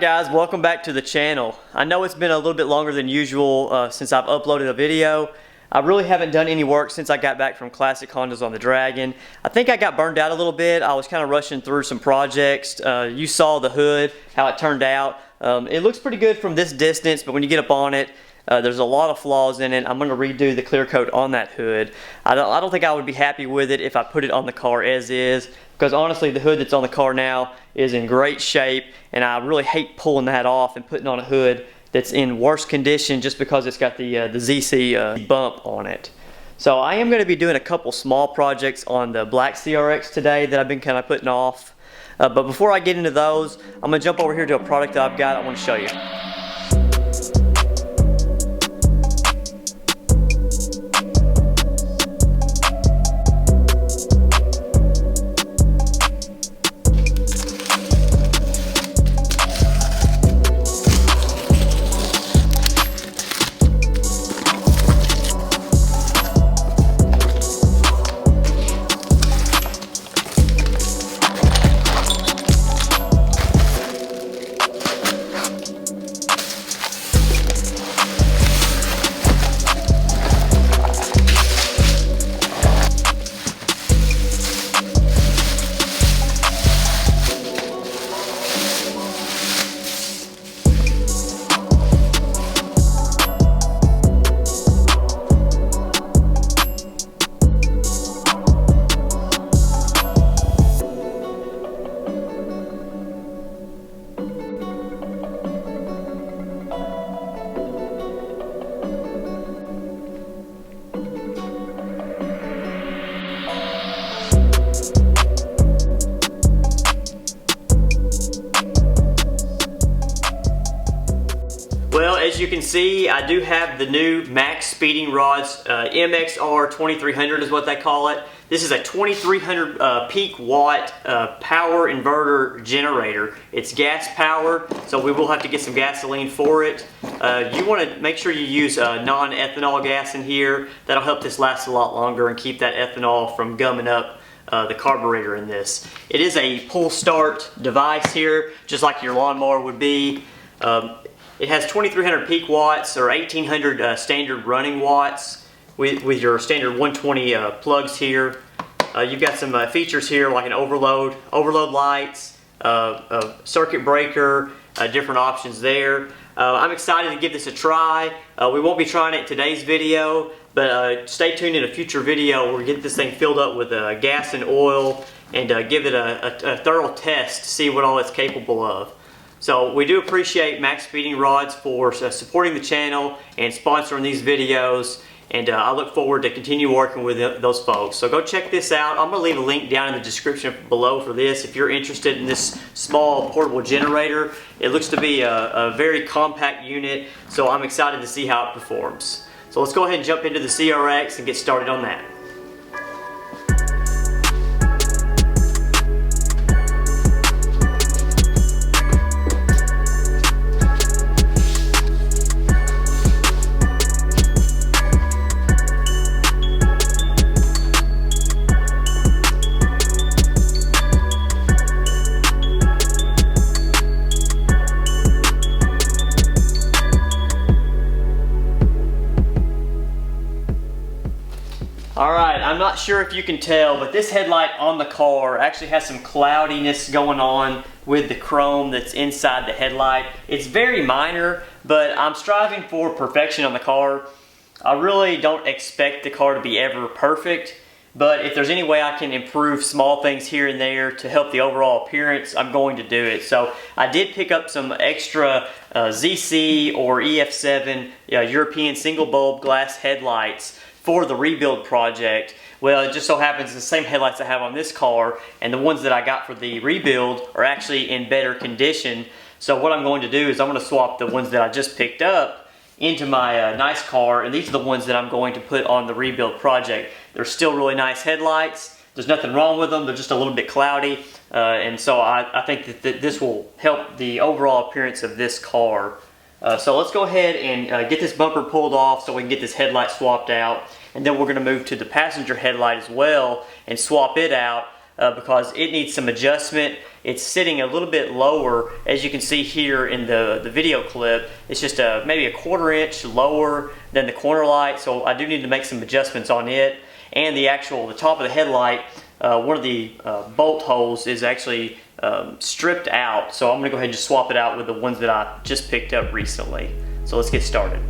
Alright guys, welcome back to the channel. I know it's been a little bit longer than usual since I've uploaded a video. I really haven't done any work since I got back from Classic Hondas on the Dragon. I think I got burned out a little bit. I was kind of rushing through some projects. You saw the hood, how it turned out. It looks pretty good from this distance, but when you get up on it, there's a lot of flaws in it. I'm going to redo the clear coat on that hood. I don't think I would be happy with it if I put it on the car as is, because honestly the hood that's on the car now is in great shape, and I really hate pulling that off and putting on a hood that's in worse condition just because it's got the ZC bump on it. So I am going to be doing a couple small projects on the black CRX today that I've been kind of putting off. But before I get into those, I'm going to jump over here to a product that I've got I want to show you. Well, as you can see, I do have the new max speeding rods. MXR 2300 is what they call it. This is a 2300 peak watt power inverter generator. It's gas powered, so we will have to get some gasoline for it. You want to make sure you use non-ethanol gas in here. That'll help this last a lot longer and keep that ethanol from gumming up the carburetor in this. It is a pull start device here, just like your lawnmower would be. It has 2300 peak watts or 1800 standard running watts with your standard 120 plugs here. You've got some features here like an overload lights, a circuit breaker, different options there. I'm excited to give this a try. We won't be trying it in today's video, but stay tuned in a future video. We'll get this thing filled up with gas and oil and give it a thorough test to see what all it's capable of. So we do appreciate Max Speeding Rods for supporting the channel and sponsoring these videos, and I look forward to continue working with those folks. So go check this out. I'm going to leave a link down in the description below for this if you're interested in this small portable generator. It looks to be a very compact unit, so I'm excited to see how it performs. So let's go ahead and jump into the CRX and get started on that. Alright, I'm not sure if you can tell, but this headlight on the car actually has some cloudiness going on with the chrome that's inside the headlight. It's very minor, but I'm striving for perfection on the car. I really don't expect the car to be ever perfect, but if there's any way I can improve small things here and there to help the overall appearance, I'm going to do it. So I did pick up some extra ZC or EF7 European single bulb glass headlights for the rebuild project. Well, it just so happens the same headlights I have on this car and the ones that I got for the rebuild are actually in better condition. So what I'm going to do is I'm going to swap the ones that I just picked up into my nice car, and these are the ones that I'm going to put on the rebuild project. They're still really nice headlights. There's nothing wrong with them. They're just a little bit cloudy, and so I think that this will help the overall appearance of this car. So let's go ahead and get this bumper pulled off so we can get this headlight swapped out, and then we're going to move to the passenger headlight as well and swap it out because it needs some adjustment. It's sitting a little bit lower, as you can see here in the video clip. It's just maybe a 1/4 inch lower than the corner light, so I do need to make some adjustments on it. And the top of the headlight, one of the bolt holes is actually stripped out, so I'm going to go ahead and just swap it out with the ones that I just picked up recently. So let's get started.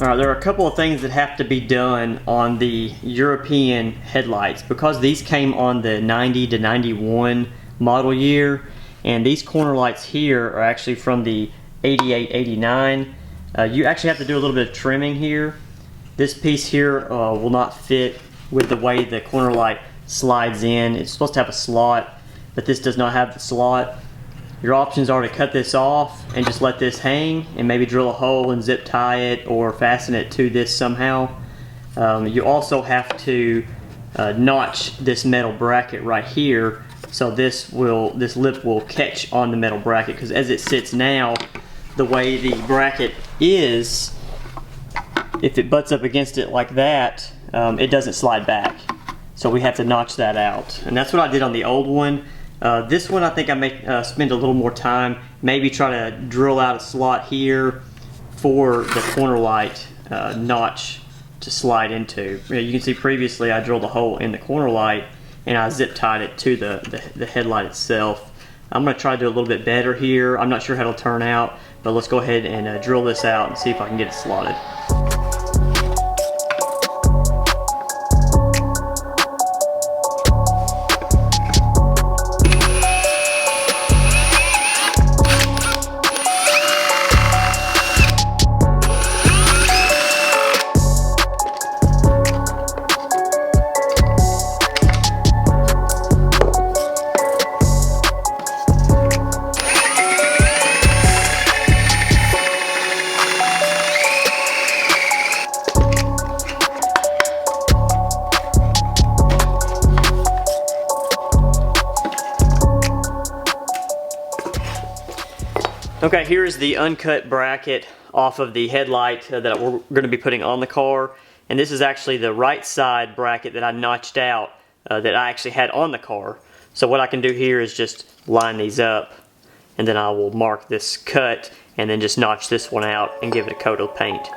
Alright, there are a couple of things that have to be done on the European headlights because these came on the 90 to 91 model year, and these corner lights here are actually from the 88, 89. You actually have to do a little bit of trimming here. This piece here will not fit with the way the corner light slides in. It's supposed to have a slot, but this does not have the slot. Your options are to cut this off and just let this hang and maybe drill a hole and zip tie it or fasten it to this somehow. You also have to notch this metal bracket right here so this lip will catch on the metal bracket, because as it sits now, the way the bracket is, if it butts up against it like that, it doesn't slide back. So we have to notch that out, and that's what I did on the old one. This one I think I may spend a little more time, maybe try to drill out a slot here for the corner light notch to slide into. You can see previously I drilled a hole in the corner light and I zip tied it to the headlight itself. I'm going to try to do a little bit better here. I'm not sure how it'll turn out, but let's go ahead and drill this out and see if I can get it slotted. Okay, here's the uncut bracket off of the headlight that we're going to be putting on the car, and this is actually the right side bracket that I notched out that I actually had on the car. So what I can do here is just line these up, and then I will mark this cut and then just notch this one out and give it a coat of paint.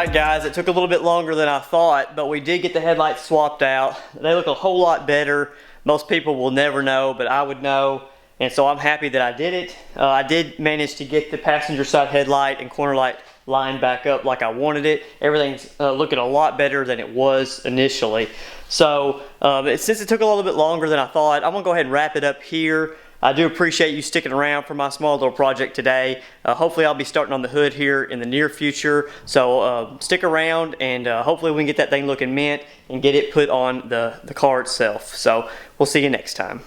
Alright guys, it took a little bit longer than I thought, but we did get the headlights swapped out. They look a whole lot better. Most people will never know, but I would know, and so I'm happy that I did it. I did manage to get the passenger side headlight and corner light lined back up like I wanted it. Everything's looking a lot better than it was initially. So since it took a little bit longer than I thought, I'm gonna go ahead and wrap it up here. I do appreciate you sticking around for my small little project today. Hopefully I'll be starting on the hood here in the near future. So stick around, and hopefully we can get that thing looking mint and get it put on the car itself. So we'll see you next time.